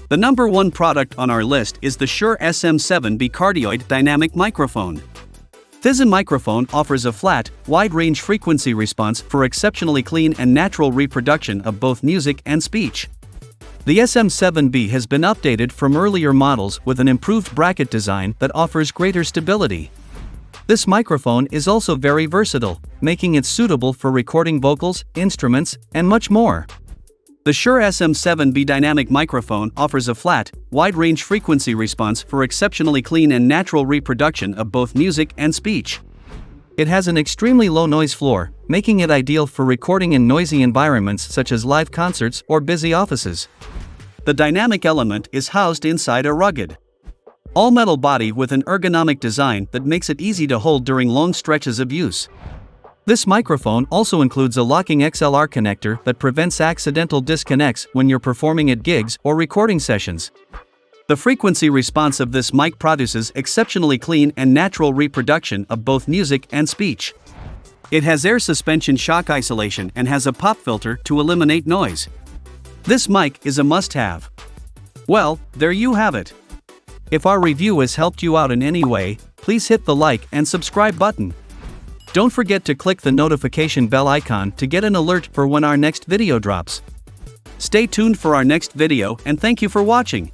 The number one product on our list is the Shure SM7b Cardioid dynamic microphone. This microphone offers a flat, wide-range frequency response for exceptionally clean and natural reproduction of both music and speech. The SM7b has been updated from earlier models with an improved bracket design that offers greater stability. This microphone is also very versatile, making it suitable for recording vocals, instruments, and much more. The Shure SM7b dynamic microphone offers a flat, wide-range frequency response for exceptionally clean and natural reproduction of both music and speech. It has an extremely low noise floor, making it ideal for recording in noisy environments such as live concerts or busy offices. The dynamic element is housed inside a rugged, all-metal body with an ergonomic design that makes it easy to hold during long stretches of use. This microphone also includes a locking XLR connector that prevents accidental disconnects when you're performing at gigs or recording sessions. The frequency response of this mic produces exceptionally clean and natural reproduction of both music and speech. It has air suspension shock isolation and has a pop filter to eliminate noise. This mic is a must-have. Well, there you have it. If our review has helped you out in any way, please hit the like and subscribe button. Don't forget to click the notification bell icon to get an alert for when our next video drops. Stay tuned for our next video and thank you for watching.